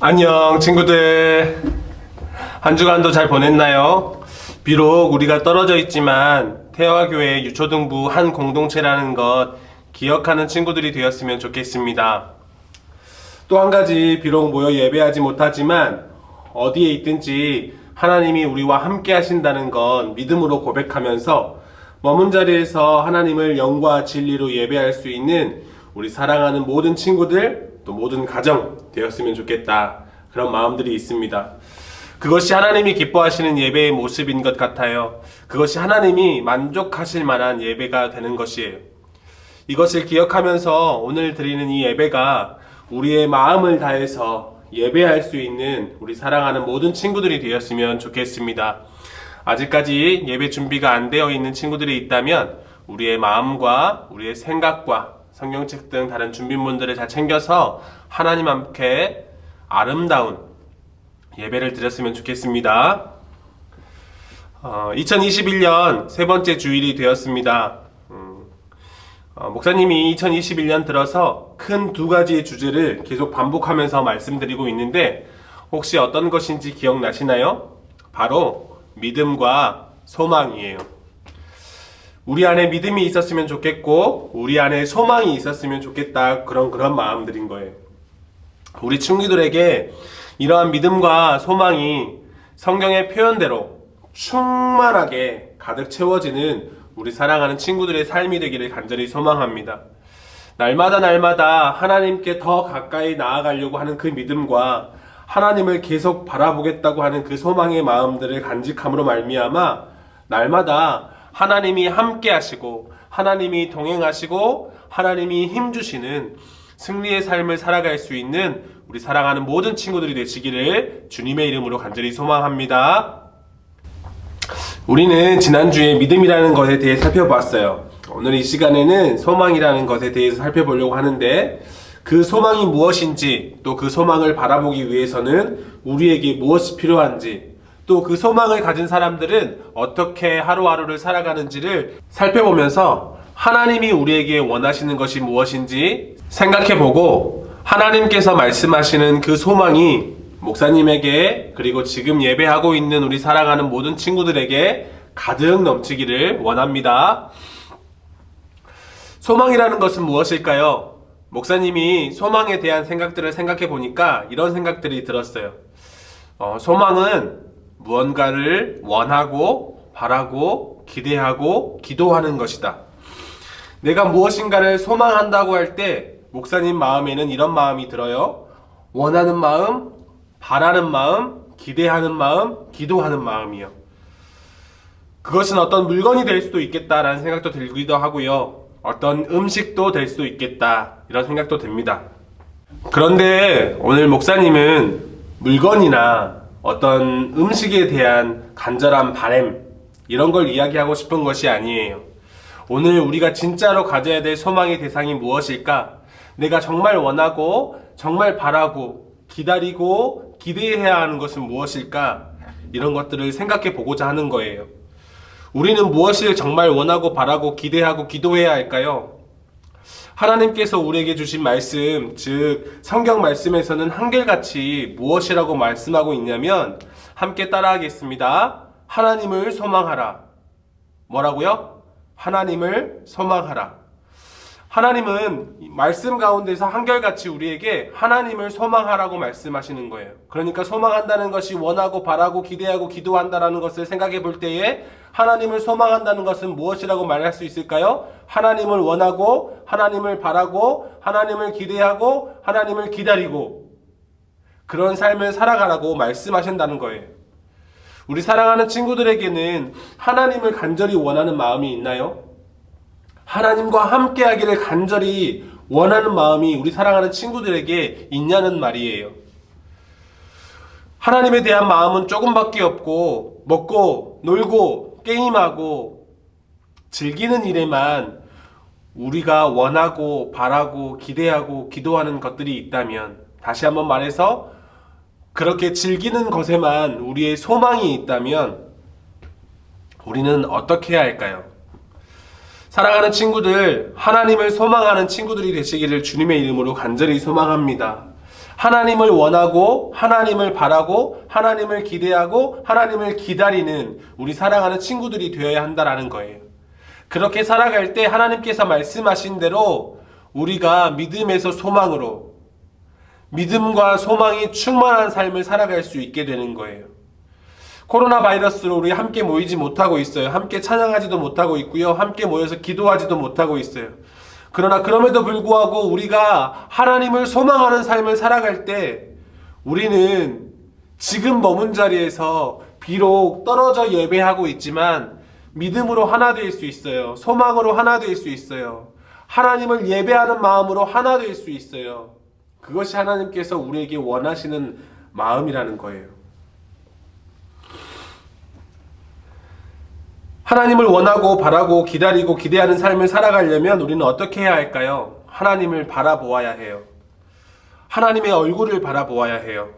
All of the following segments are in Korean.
안녕 친구들, 한 주간도 잘 보냈나요? 비록 우리가 떨어져 있지만 태화교회 유초등부 한 공동체라는 것 기억하는 친구들이 되었으면 좋겠습니다. 또 한 가지, 비록 모여 예배하지 못하지만 어디에 있든지 하나님이 우리와 함께 하신다는 건 믿음으로 고백하면서 머문 자리에서 하나님을 영과 진리로 예배할 수 있는 우리 사랑하는 모든 친구들, 또 모든 가정 되었으면 좋겠다, 그런 마음들이 있습니다. 그것이 하나님이 기뻐하시는 예배의 모습인 것 같아요. 그것이 하나님이 만족하실 만한 예배가 되는 것이에요. 이것을 기억하면서 오늘 드리는 이 예배가 우리의 마음을 다해서 예배할 수 있는 우리 사랑하는 모든 친구들이 되었으면 좋겠습니다. 아직까지 예배 준비가 안 되어 있는 친구들이 있다면 우리의 마음과 우리의 생각과 성경책 등 다른 준비물들을 잘 챙겨서 하나님 함께 아름다운 예배를 드렸으면 좋겠습니다. 2021년 세 번째 주일이 되었습니다. 목사님이 2021년 들어서 큰 두 가지의 주제를 계속 반복하면서 말씀드리고 있는데 혹시 어떤 것인지 기억나시나요? 바로 믿음과 소망이에요. 우리 안에 믿음이 있었으면 좋겠고 우리 안에 소망이 있었으면 좋겠다, 그런 마음들인 거예요. 우리 친구들에게 이러한 믿음과 소망이 성경의 표현대로 충만하게 가득 채워지는 우리 사랑하는 친구들의 삶이 되기를 간절히 소망합니다. 날마다 하나님께 더 가까이 나아가려고 하는 그 믿음과 하나님을 계속 바라보겠다고 하는 그 소망의 마음들을 간직함으로 말미암아 날마다 하나님이 함께 하시고 하나님이 동행하시고 하나님이 힘주시는 승리의 삶을 살아갈 수 있는 우리 사랑하는 모든 친구들이 되시기를 주님의 이름으로 간절히 소망합니다. 우리는 지난주에 믿음이라는 것에 대해 살펴봤어요. 오늘 이 시간에는 소망이라는 것에 대해서 살펴보려고 하는데, 그 소망이 무엇인지, 또 그 소망을 바라보기 위해서는 우리에게 무엇이 필요한지, 또 그 소망을 가진 사람들은 어떻게 하루하루를 살아가는지를 살펴보면서 하나님이 우리에게 원하시는 것이 무엇인지 생각해보고, 하나님께서 말씀하시는 그 소망이 목사님에게, 그리고 지금 예배하고 있는 우리 사랑하는 모든 친구들에게 가득 넘치기를 원합니다. 소망이라는 것은 무엇일까요? 목사님이 소망에 대한 생각들을 생각해 보니까 이런 생각들이 들었어요. 소망은 무언가를 원하고 바라고 기대하고 기도하는 것이다. 내가 무엇인가를 소망한다고 할 때 목사님 마음에는 이런 마음이 들어요. 원하는 마음, 바라는 마음, 기대하는 마음, 기도하는 마음이요. 그것은 어떤 물건이 될 수도 있겠다라는 생각도 들기도 하고요. 어떤 음식도 될 수도 있겠다, 이런 생각도 듭니다. 그런데 오늘 목사님은 물건이나 어떤 음식에 대한 간절한 바람, 이런 걸 이야기하고 싶은 것이 아니에요. 오늘 우리가 진짜로 가져야 될 소망의 대상이 무엇일까? 내가 정말 원하고 정말 바라고 기다리고 기대해야 하는 것은 무엇일까? 이런 것들을 생각해 보고자 하는 거예요. 우리는 무엇을 정말 원하고 바라고 기대하고 기도해야 할까요? 하나님께서 우리에게 주신 말씀, 즉 성경 말씀에서는 한결같이 무엇이라고 말씀하고 있냐면, 함께 따라하겠습니다. 하나님을 소망하라. 뭐라고요? 하나님을 소망하라. 하나님은 말씀 가운데서 한결같이 우리에게 하나님을 소망하라고 말씀하시는 거예요. 그러니까 소망한다는 것이 원하고 바라고 기대하고 기도한다라는 것을 생각해 볼 때에 하나님을 소망한다는 것은 무엇이라고 말할 수 있을까요? 하나님을 원하고 하나님을 바라고 하나님을 기대하고 하나님을 기다리고 그런 삶을 살아가라고 말씀하신다는 거예요. 우리 사랑하는 친구들에게는 하나님을 간절히 원하는 마음이 있나요? 하나님과 함께 하기를 간절히 원하는 마음이 우리 사랑하는 친구들에게 있냐는 말이에요. 하나님에 대한 마음은 조금밖에 없고, 먹고 놀고 게임하고 즐기는 일에만 우리가 원하고 바라고 기대하고 기도하는 것들이 있다면, 다시 한번 말해서 그렇게 즐기는 것에만 우리의 소망이 있다면 우리는 어떻게 해야 할까요? 사랑하는 친구들, 하나님을 소망하는 친구들이 되시기를 주님의 이름으로 간절히 소망합니다. 하나님을 원하고 하나님을 바라고 하나님을 기대하고 하나님을 기다리는 우리 사랑하는 친구들이 되어야 한다라는 거예요. 그렇게 살아갈 때 하나님께서 말씀하신 대로 우리가 믿음에서 소망으로, 믿음과 소망이 충만한 삶을 살아갈 수 있게 되는 거예요. 코로나 바이러스로 우리 함께 모이지 못하고 있어요. 함께 찬양하지도 못하고 있고요. 함께 모여서 기도하지도 못하고 있어요. 그러나 그럼에도 불구하고 우리가 하나님을 소망하는 삶을 살아갈 때 우리는 지금 머문 자리에서 비록 떨어져 예배하고 있지만 믿음으로 하나 될 수 있어요. 소망으로 하나 될 수 있어요. 하나님을 예배하는 마음으로 하나 될 수 있어요. 그것이 하나님께서 우리에게 원하시는 마음이라는 거예요. 하나님을 원하고 바라고 기다리고 기대하는 삶을 살아가려면 우리는 어떻게 해야 할까요? 하나님을 바라보아야 해요. 하나님의 얼굴을 바라보아야 해요.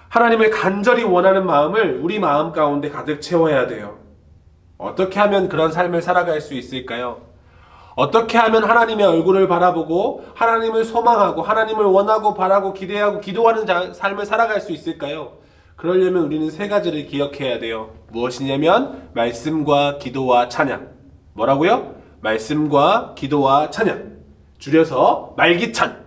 하나님을 간절히 원하는 마음을 우리 마음 가운데 가득 채워야 돼요. 어떻게 하면 그런 삶을 살아갈 수 있을까요? 어떻게 하면 하나님의 얼굴을 바라보고 하나님을 소망하고 하나님을 원하고 바라고 기대하고 기도하는 삶을 살아갈 수 있을까요? 그러려면 우리는 세 가지를 기억해야 돼요. 무엇이냐면 말씀과 기도와 찬양. 뭐라고요? 말씀과 기도와 찬양. 줄여서 말기찬.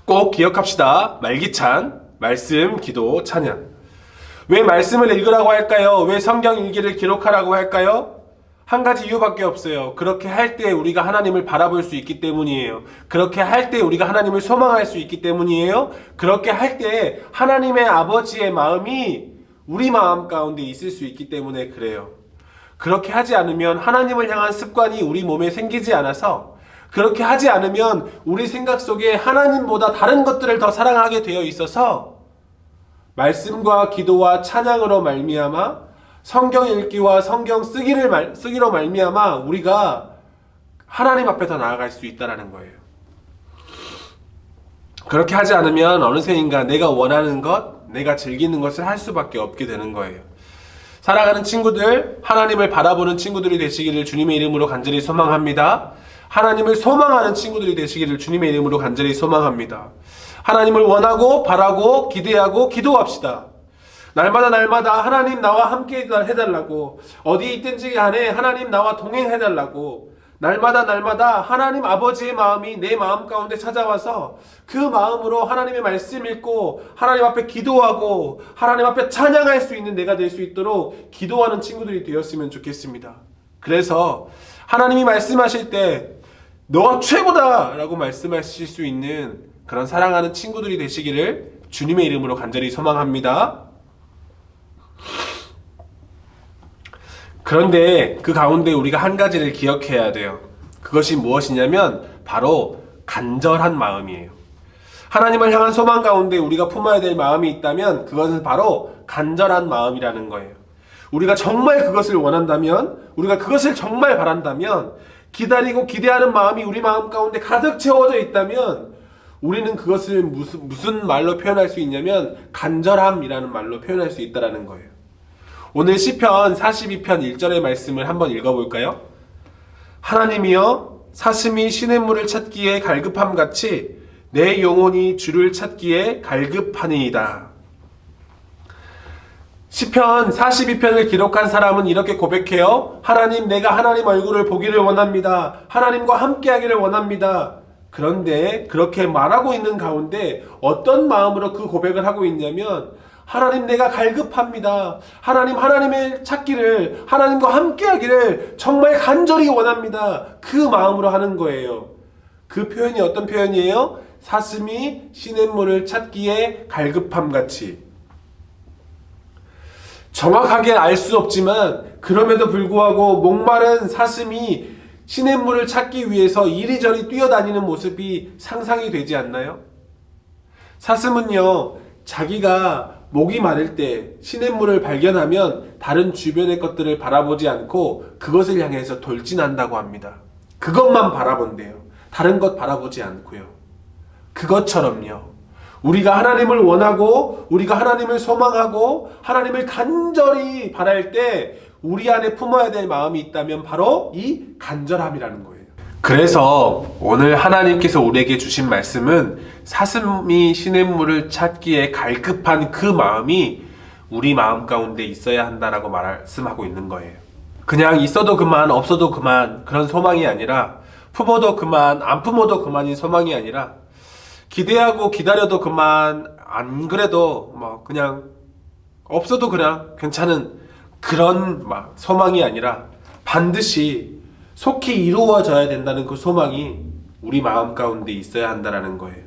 꼭 기억합시다. 말기찬, 말씀, 기도, 찬양. 왜 말씀을 읽으라고 할까요? 왜 성경 일기를 기록하라고 할까요? 한 가지 이유밖에 없어요. 그렇게 할 때 우리가 하나님을 바라볼 수 있기 때문이에요. 그렇게 할 때 우리가 하나님을 소망할 수 있기 때문이에요. 그렇게 할 때 하나님의 아버지의 마음이 우리 마음 가운데 있을 수 있기 때문에 그래요. 그렇게 하지 않으면 하나님을 향한 습관이 우리 몸에 생기지 않아서, 그렇게 하지 않으면 우리 생각 속에 하나님보다 다른 것들을 더 사랑하게 되어 있어서 말씀과 기도와 찬양으로 말미암아 성경 읽기와 성경 쓰기로 말미암아 우리가 하나님 앞에 더 나아갈 수 있다는 거예요. 그렇게 하지 않으면 어느새인가 내가 원하는 것, 내가 즐기는 것을 할 수밖에 없게 되는 거예요. 사랑하는 친구들, 하나님을 바라보는 친구들이 되시기를 주님의 이름으로 간절히 소망합니다. 하나님을 소망하는 친구들이 되시기를 주님의 이름으로 간절히 소망합니다. 하나님을 원하고 바라고 기대하고 기도합시다. 날마다 하나님 나와 함께 해달라고, 어디에 있든지 간에 하나님 나와 동행해달라고, 날마다 하나님 아버지의 마음이 내 마음 가운데 찾아와서 그 마음으로 하나님의 말씀 읽고 하나님 앞에 기도하고 하나님 앞에 찬양할 수 있는 내가 될 수 있도록 기도하는 친구들이 되었으면 좋겠습니다. 그래서 하나님이 말씀하실 때 너가 최고다 라고 말씀하실 수 있는 그런 사랑하는 친구들이 되시기를 주님의 이름으로 간절히 소망합니다. 그런데 그 가운데 우리가 한 가지를 기억해야 돼요. 그것이 무엇이냐면 바로 간절한 마음이에요. 하나님을 향한 소망 가운데 우리가 품어야 될 마음이 있다면 그것은 바로 간절한 마음이라는 거예요. 우리가 정말 그것을 원한다면, 우리가 그것을 정말 바란다면, 기다리고 기대하는 마음이 우리 마음 가운데 가득 채워져 있다면 우리는 그것을 무슨 말로 표현할 수 있냐면 간절함이라는 말로 표현할 수 있다는 거예요. 오늘 시편 42편 1절의 말씀을 한번 읽어볼까요? 하나님이여 사슴이 시냇물을 찾기에 갈급함같이 내 영혼이 주를 찾기에 갈급하니이다. 시편 42편을 기록한 사람은 이렇게 고백해요. 하나님, 내가 하나님 얼굴을 보기를 원합니다. 하나님과 함께하기를 원합니다. 그런데 그렇게 말하고 있는 가운데 어떤 마음으로 그 고백을 하고 있냐면 하나님, 내가 갈급합니다. 하나님, 하나님의 찾기를, 하나님과 함께하기를 정말 간절히 원합니다. 그 마음으로 하는 거예요. 그 표현이 어떤 표현이에요? 사슴이 시냇물을 찾기에 갈급함같이. 정확하게 알 수 없지만 그럼에도 불구하고 목마른 사슴이 시냇물을 찾기 위해서 이리저리 뛰어다니는 모습이 상상이 되지 않나요? 사슴은요, 자기가 목이 마를 때 시냇물을 발견하면 다른 주변의 것들을 바라보지 않고 그것을 향해서 돌진한다고 합니다. 그것만 바라본대요. 다른 것 바라보지 않고요. 그것처럼요, 우리가 하나님을 원하고 우리가 하나님을 소망하고 하나님을 간절히 바랄 때 우리 안에 품어야 될 마음이 있다면 바로 이 간절함이라는 거예요. 그래서 오늘 하나님께서 우리에게 주신 말씀은 사슴이 시냇물을 찾기에 갈급한 그 마음이 우리 마음 가운데 있어야 한다라고 말씀하고 있는 거예요. 그냥 있어도 그만, 없어도 그만 그런 소망이 아니라, 품어도 그만, 안 품어도 그만인 소망이 아니라, 기대하고 기다려도 그만, 안 그래도 뭐 그냥 없어도 그냥 괜찮은 그런 막 소망이 아니라, 반드시 속히 이루어져야 된다는 그 소망이 우리 마음 가운데 있어야 한다는 거예요.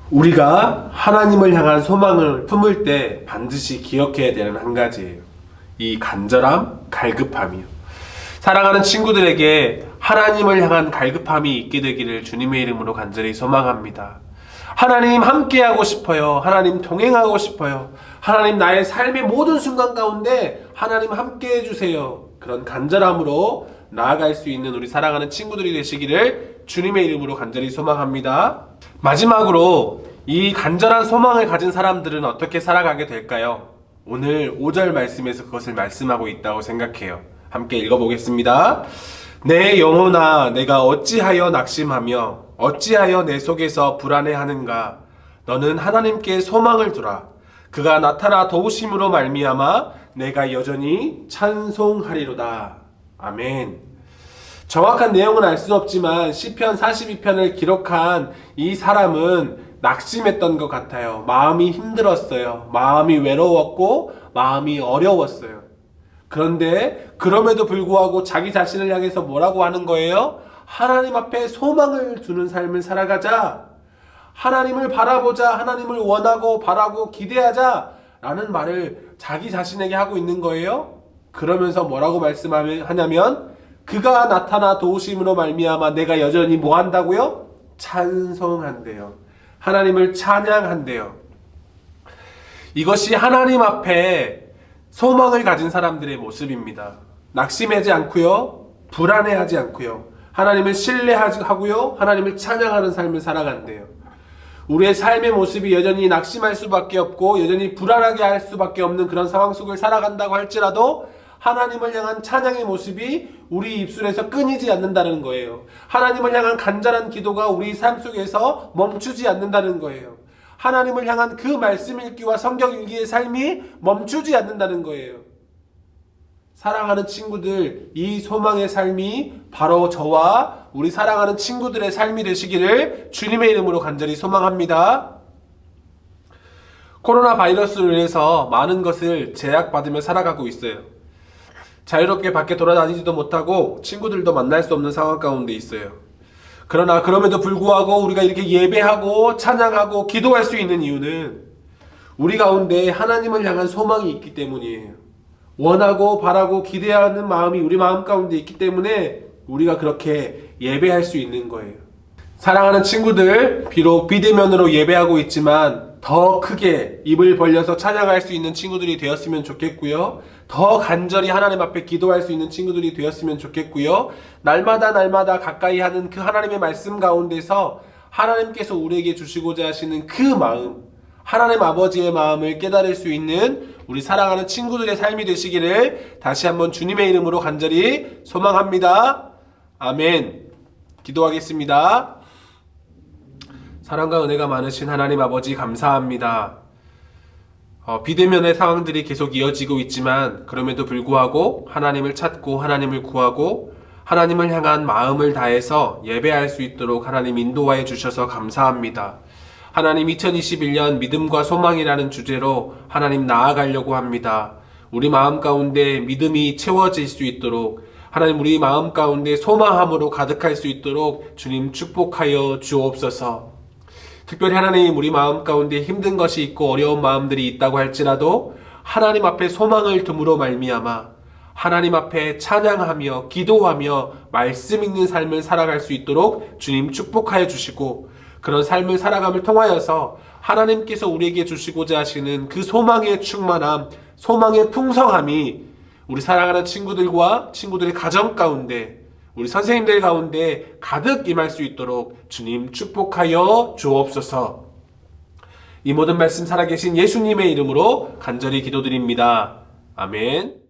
우리가 하나님을 향한 소망을 품을 때 반드시 기억해야 되는 한 가지예요. 이 간절함, 갈급함이요. 사랑하는 친구들에게 하나님을 향한 갈급함이 있게 되기를 주님의 이름으로 간절히 소망합니다. 하나님 함께하고 싶어요. 하나님 동행하고 싶어요. 하나님 나의 삶의 모든 순간 가운데 하나님 함께 해주세요. 그런 간절함으로 나아갈 수 있는 우리 사랑하는 친구들이 되시기를 주님의 이름으로 간절히 소망합니다. 마지막으로 이 간절한 소망을 가진 사람들은 어떻게 살아가게 될까요? 오늘 5절 말씀에서 그것을 말씀하고 있다고 생각해요. 함께 읽어보겠습니다. 내 영혼아, 내가 어찌하여 낙심하며 어찌하여 내 속에서 불안해하는가? 너는 하나님께 소망을 두라. 그가 나타나 도우심으로 말미암아 내가 여전히 찬송하리로다. 아멘. 정확한 내용은 알 수 없지만 시편 42편을 기록한 이 사람은 낙심했던 것 같아요. 마음이 힘들었어요. 마음이 외로웠고 마음이 어려웠어요. 그런데 그럼에도 불구하고 자기 자신을 향해서 뭐라고 하는 거예요? 하나님 앞에 소망을 두는 삶을 살아가자. 하나님을 바라보자. 하나님을 원하고 바라고 기대하자. 라는 말을 자기 자신에게 하고 있는 거예요. 그러면서 뭐라고 말씀하냐면 그가 나타나 도우심으로 말미암아 내가 여전히 뭐 한다고요? 찬송한대요. 하나님을 찬양한대요. 이것이 하나님 앞에 소망을 가진 사람들의 모습입니다. 낙심하지 않고요. 불안해하지 않고요. 하나님을 신뢰하고요. 하나님을 찬양하는 삶을 살아간대요. 우리의 삶의 모습이 여전히 낙심할 수밖에 없고 여전히 불안하게 할 수밖에 없는 그런 상황 속을 살아간다고 할지라도 하나님을 향한 찬양의 모습이 우리 입술에서 끊이지 않는다는 거예요. 하나님을 향한 간절한 기도가 우리 삶 속에서 멈추지 않는다는 거예요. 하나님을 향한 그 말씀 읽기와 성경 읽기의 삶이 멈추지 않는다는 거예요. 사랑하는 친구들, 이 소망의 삶이 바로 저와 우리 사랑하는 친구들의 삶이 되시기를 주님의 이름으로 간절히 소망합니다. 코로나 바이러스로 인해서 많은 것을 제약받으며 살아가고 있어요. 자유롭게 밖에 돌아다니지도 못하고 친구들도 만날 수 없는 상황 가운데 있어요. 그러나 그럼에도 불구하고 우리가 이렇게 예배하고 찬양하고 기도할 수 있는 이유는 우리 가운데 하나님을 향한 소망이 있기 때문이에요. 원하고 바라고 기대하는 마음이 우리 마음 가운데 있기 때문에 우리가 그렇게 예배할 수 있는 거예요. 사랑하는 친구들, 비록 비대면으로 예배하고 있지만 더 크게 입을 벌려서 찬양할 수 있는 친구들이 되었으면 좋겠고요. 더 간절히 하나님 앞에 기도할 수 있는 친구들이 되었으면 좋겠고요. 날마다 가까이 하는 그 하나님의 말씀 가운데서 하나님께서 우리에게 주시고자 하시는 그 마음, 하나님 아버지의 마음을 깨달을 수 있는 우리 사랑하는 친구들의 삶이 되시기를 다시 한번 주님의 이름으로 간절히 소망합니다. 아멘. 기도하겠습니다. 사랑과 은혜가 많으신 하나님 아버지 감사합니다. 비대면의 상황들이 계속 이어지고 있지만 그럼에도 불구하고 하나님을 찾고 하나님을 구하고 하나님을 향한 마음을 다해서 예배할 수 있도록 하나님 인도하여 주셔서 감사합니다. 하나님 2021년 믿음과 소망이라는 주제로 하나님 나아가려고 합니다. 우리 마음 가운데 믿음이 채워질 수 있도록 하나님 우리 마음 가운데 소망함으로 가득할 수 있도록 주님 축복하여 주옵소서. 특별히 하나님 우리 마음 가운데 힘든 것이 있고 어려운 마음들이 있다고 할지라도 하나님 앞에 소망을 둠으로 말미암아 하나님 앞에 찬양하며 기도하며 말씀 있는 삶을 살아갈 수 있도록 주님 축복하여 주시고 그런 삶을 살아감을 통하여서 하나님께서 우리에게 주시고자 하시는 그 소망의 충만함, 소망의 풍성함이 우리 사랑하는 친구들과 친구들의 가정 가운데 우리 선생님들 가운데 가득 임할 수 있도록 주님 축복하여 주옵소서. 이 모든 말씀 살아계신 예수님의 이름으로 간절히 기도드립니다. 아멘.